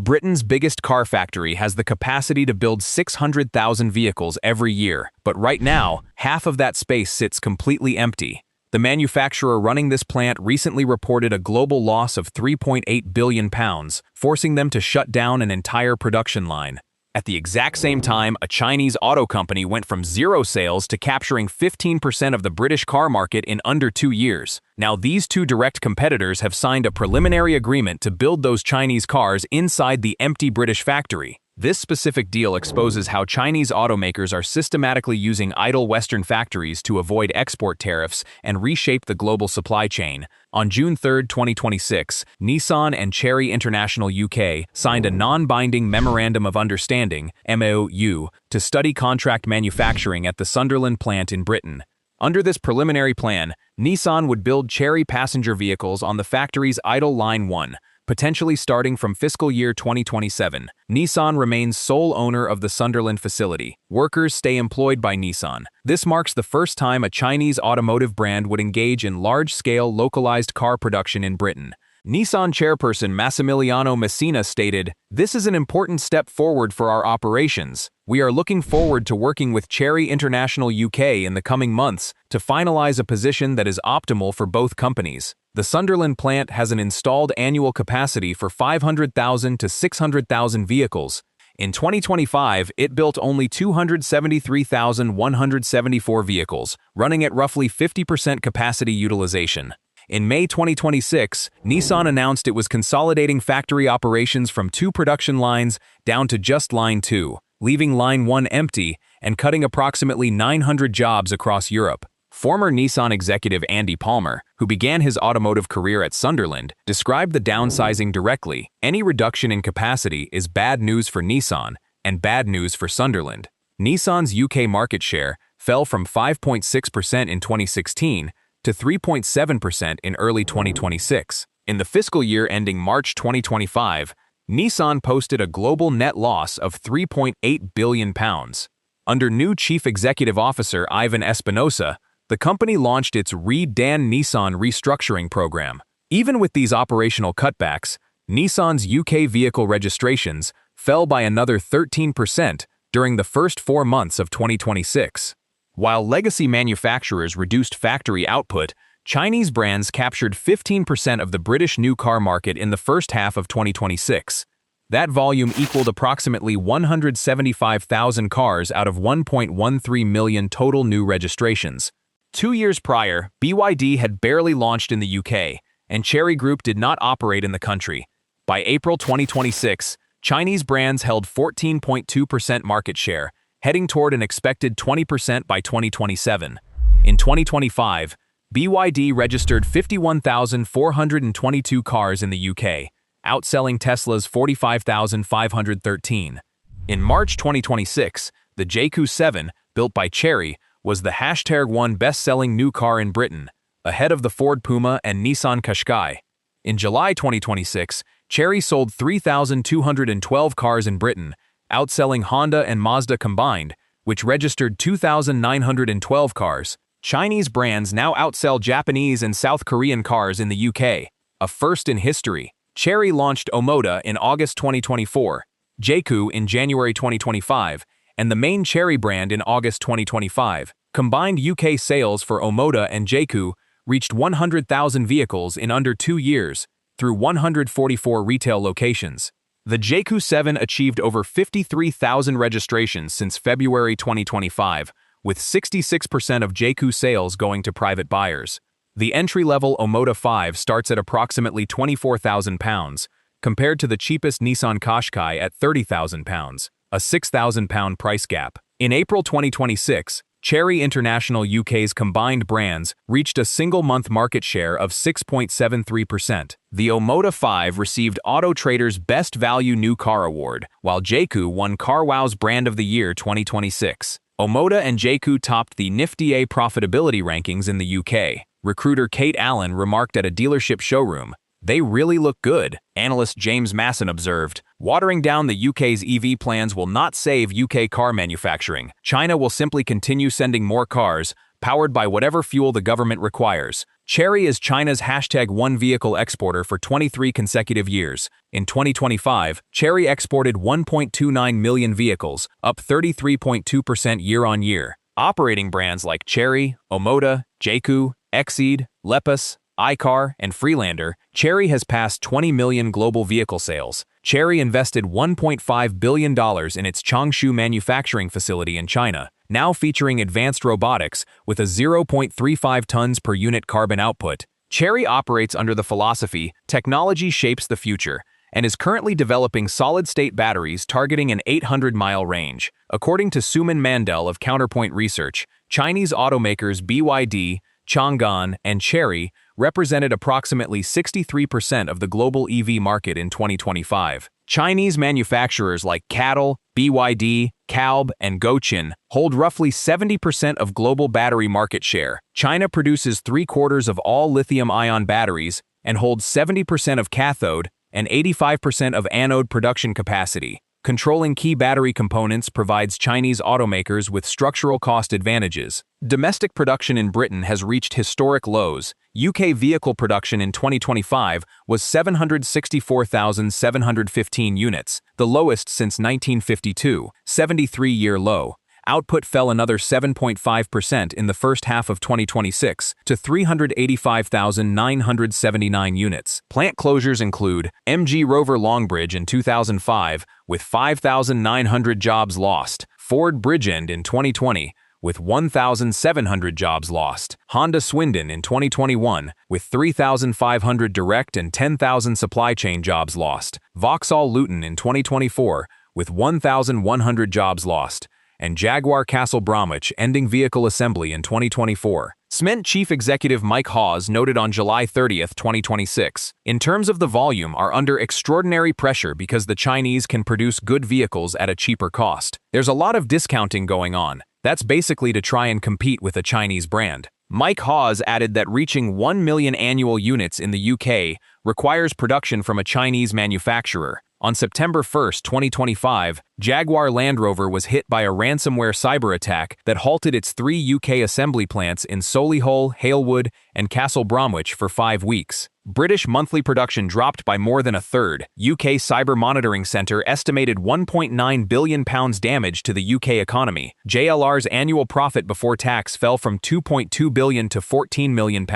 Britain's biggest car factory has the capacity to build 600,000 vehicles every year, but right now, half of that space sits completely empty. The manufacturer running this plant recently reported a global loss of £3.8 billion, forcing them to shut down an entire production line. At the exact same time, a Chinese auto company went from zero sales to capturing 15% of the British car market in under 2 years. Now, these two direct competitors have signed a preliminary agreement to build those Chinese cars inside the empty British factory. This specific deal exposes how Chinese automakers are systematically using idle Western factories to avoid export tariffs and reshape the global supply chain. On June 3, 2026, Nissan and Chery International UK signed a non-binding Memorandum of Understanding (MOU) to study contract manufacturing at the Sunderland plant in Britain. Under this preliminary plan, Nissan would build Chery passenger vehicles on the factory's idle Line 1, potentially starting from fiscal year 2027. Nissan remains sole owner of the Sunderland facility. Workers stay employed by Nissan. This marks the first time a Chinese automotive brand would engage in large-scale localized car production in Britain. Nissan chairperson Massimiliano Messina stated, "This is an important step forward for our operations. We are looking forward to working with Chery International UK in the coming months to finalize a position that is optimal for both companies." The Sunderland plant has an installed annual capacity for 500,000 to 600,000 vehicles. In 2025, it built only 273,174 vehicles, running at roughly 50% capacity utilization. In May 2026, Nissan announced it was consolidating factory operations from 2 production lines down to just Line 2, leaving Line 1 empty and cutting approximately 900 jobs across Europe. Former Nissan executive Andy Palmer, who began his automotive career at Sunderland, described the downsizing directly. "Any reduction in capacity is bad news for Nissan and bad news for Sunderland." Nissan's UK market share fell from 5.6% in 2016 to 3.7% in early 2026. In the fiscal year ending March 2025, Nissan posted a global net loss of £3.8 billion. Under new Chief Executive Officer Ivan Espinosa, the company launched its Re-Dan Nissan restructuring program. Even with these operational cutbacks, Nissan's UK vehicle registrations fell by another 13% during the first 4 months of 2026. While legacy manufacturers reduced factory output, Chinese brands captured 15% of the British new car market in the first half of 2026. That volume equaled approximately 175,000 cars out of 1.13 million total new registrations. 2 years prior, BYD had barely launched in the UK, and Chery Group did not operate in the country. By April 2026, Chinese brands held 14.2% market share, heading toward an expected 20% by 2027. In 2025, BYD registered 51,422 cars in the UK, outselling Tesla's 45,513. In March 2026, the JQ 7, built by Chery, was the #1 best-selling new car in Britain, ahead of the Ford Puma and Nissan Qashqai. In July 2026, Chery sold 3,212 cars in Britain, outselling Honda and Mazda combined, which registered 2,912 cars. Chinese brands now outsell Japanese and South Korean cars in the UK, a first in history. Chery launched Omoda in August 2024, JQ in January 2025, and the main Chery brand in August 2025. Combined UK sales for Omoda and JQ reached 100,000 vehicles in under 2 years, through 144 retail locations. The JQ 7 achieved over 53,000 registrations since February 2025, with 66% of JQ sales going to private buyers. The entry-level Omoda 5 starts at approximately £24,000, compared to the cheapest Nissan Qashqai at £30,000, a £6,000 price gap. In April 2026, Chery International UK's combined brands reached a single-month market share of 6.73%. The Omoda 5 received Auto Trader's Best Value New Car Award, while JQ won CarWow's Brand of the Year 2026. Omoda and JQ topped the NIFTY profitability rankings in the UK. Recruiter Kate Allen remarked at a dealership showroom, "They really look good." Analyst James Masson observed, "Watering down the UK's EV plans will not save UK car manufacturing. China will simply continue sending more cars, powered by whatever fuel the government requires." Chery is China's #1 vehicle exporter for 23 consecutive years. In 2025, Chery exported 1.29 million vehicles, up 33.2% year-on-year. Operating brands like Chery, Omoda, Jaecoo, Exeed, Lepus, iCar, and Freelander, Chery has passed 20 million global vehicle sales. Chery invested $1.5 billion in its Changshu manufacturing facility in China, now featuring advanced robotics with a 0.35 tons per unit carbon output. Chery operates under the philosophy, technology shapes the future, and is currently developing solid-state batteries targeting an 800-mile range. According to Suman Mandel of Counterpoint Research, Chinese automakers BYD, Changan, and Chery represented approximately 63% of the global EV market in 2025. Chinese manufacturers like CATL, BYD, Calb, and Gochin hold roughly 70% of global battery market share. China produces 3/4 of all lithium-ion batteries and holds 70% of cathode and 85% of anode production capacity. Controlling key battery components provides Chinese automakers with structural cost advantages. Domestic production in Britain has reached historic lows. UK vehicle production in 2025 was 764,715 units, the lowest since 1952, 73-year low. Output fell another 7.5% in the first half of 2026 to 385,979 units. Plant closures include MG Rover Longbridge in 2005 with 5,900 jobs lost, Ford Bridgend in 2020 with 1,700 jobs lost, Honda Swindon in 2021 with 3,500 direct and 10,000 supply chain jobs lost, Vauxhall Luton in 2024 with 1,100 jobs lost, and Jaguar Castle Bromwich ending vehicle assembly in 2024. Cement Chief Executive Mike Hawes noted on July 30, 2026, "In terms of the volume are under extraordinary pressure because the Chinese can produce good vehicles at a cheaper cost. There's a lot of discounting going on. That's basically to try and compete with a Chinese brand." Mike Hawes added that reaching 1 million annual units in the UK requires production from a Chinese manufacturer. On September 1, 2025, Jaguar Land Rover was hit by a ransomware cyber attack that halted its 3 UK assembly plants in Solihull, Halewood, and Castle Bromwich for 5 weeks. British monthly production dropped by more than a third. UK Cyber Monitoring Centre estimated £1.9 billion damage to the UK economy. JLR's annual profit before tax fell from £2.2 billion to £14 million,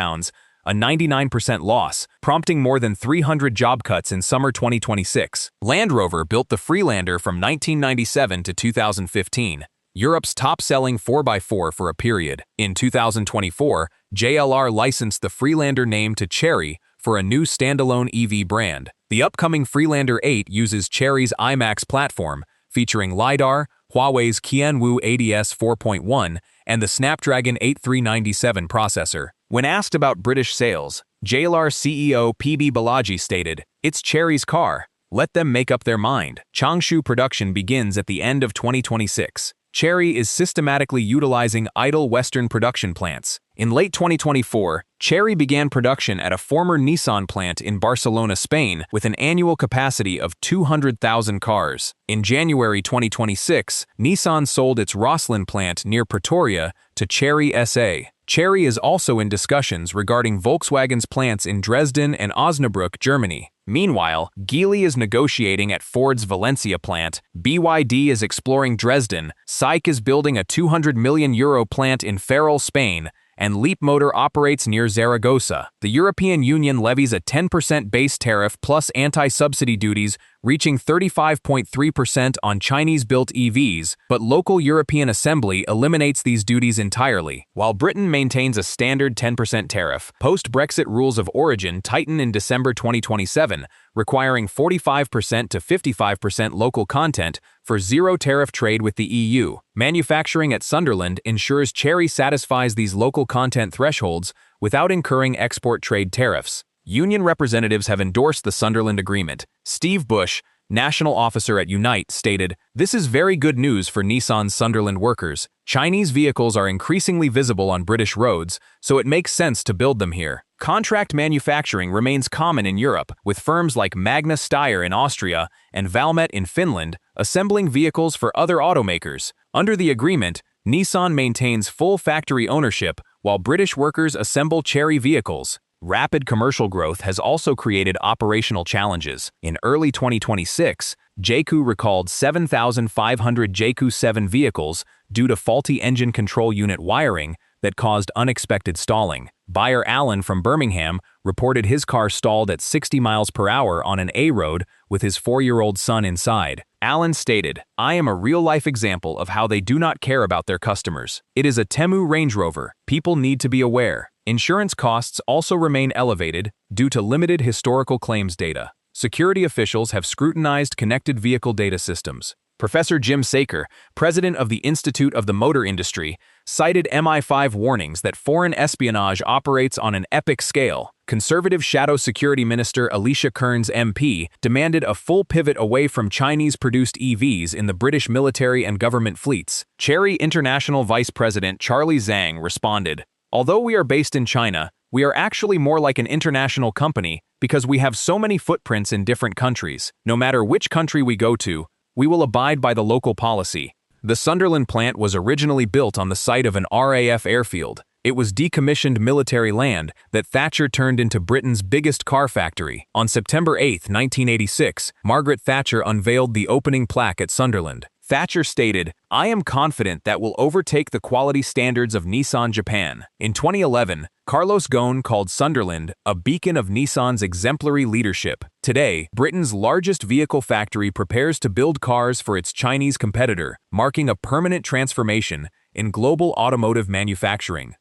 a 99% loss, prompting more than 300 job cuts in summer 2026. Land Rover built the Freelander from 1997 to 2015, Europe's top-selling 4x4 for a period. In 2024, JLR licensed the Freelander name to Chery for a new standalone EV brand. The upcoming Freelander 8 uses Chery's IMAX platform, featuring LiDAR, Huawei's Qianwu ADS 4.1, and the Snapdragon 8397 processor. When asked about British sales, JLR CEO PB Balaji stated, "It's Chery's car. Let them make up their mind." Changshu production begins at the end of 2026. Chery is systematically utilizing idle Western production plants. In late 2024, Chery began production at a former Nissan plant in Barcelona, Spain, with an annual capacity of 200,000 cars. In January 2026, Nissan sold its Rosslyn plant near Pretoria to Chery SA. Chery is also in discussions regarding Volkswagen's plants in Dresden and Osnabrück, Germany. Meanwhile, Geely is negotiating at Ford's Valencia plant, BYD is exploring Dresden, SAIC is building a €200 million plant in Ferrol, Spain, and Leapmotor operates near Zaragoza. The European Union levies a 10% base tariff plus anti-subsidy duties reaching 35.3% on Chinese-built EVs, but local European assembly eliminates these duties entirely, while Britain maintains a standard 10% tariff. Post-Brexit rules of origin tighten in December 2027, requiring 45% to 55% local content for zero-tariff trade with the EU. Manufacturing at Sunderland ensures Chery satisfies these local content thresholds without incurring export trade tariffs. Union representatives have endorsed the Sunderland Agreement. Steve Bush, national officer at Unite, stated, "This is very good news for Nissan's Sunderland workers. Chinese vehicles are increasingly visible on British roads, so it makes sense to build them here." Contract manufacturing remains common in Europe, with firms like Magna Steyr in Austria and Valmet in Finland assembling vehicles for other automakers. Under the agreement, Nissan maintains full factory ownership while British workers assemble Chery vehicles. Rapid commercial growth has also created operational challenges. In early 2026, JACU recalled 7,500 JACU 7 vehicles due to faulty engine control unit wiring that caused unexpected stalling. Buyer Alan from Birmingham reported his car stalled at 60 miles per hour on an A road with his 4-year-old son inside. Alan stated, "I am a real-life example of how they do not care about their customers. It is a Temu Range Rover. People need to be aware." Insurance costs also remain elevated due to limited historical claims data. Security officials have scrutinized connected vehicle data systems. Professor Jim Saker, president of the Institute of the Motor Industry, cited MI5 warnings that foreign espionage operates on an epic scale. Conservative Shadow Security Minister Alicia Kearns MP demanded a full pivot away from Chinese-produced EVs in the British military and government fleets. Chery International Vice President Charlie Zhang responded, "Although we are based in China, we are actually more like an international company because we have so many footprints in different countries. No matter which country we go to, we will abide by the local policy." The Sunderland plant was originally built on the site of an RAF airfield. It was decommissioned military land that Thatcher turned into Britain's biggest car factory. On September 8, 1986, Margaret Thatcher unveiled the opening plaque at Sunderland. Thatcher stated, "I am confident that will overtake the quality standards of Nissan Japan." In 2011, Carlos Ghosn called Sunderland a beacon of Nissan's exemplary leadership. Today, Britain's largest vehicle factory prepares to build cars for its Chinese competitor, marking a permanent transformation in global automotive manufacturing.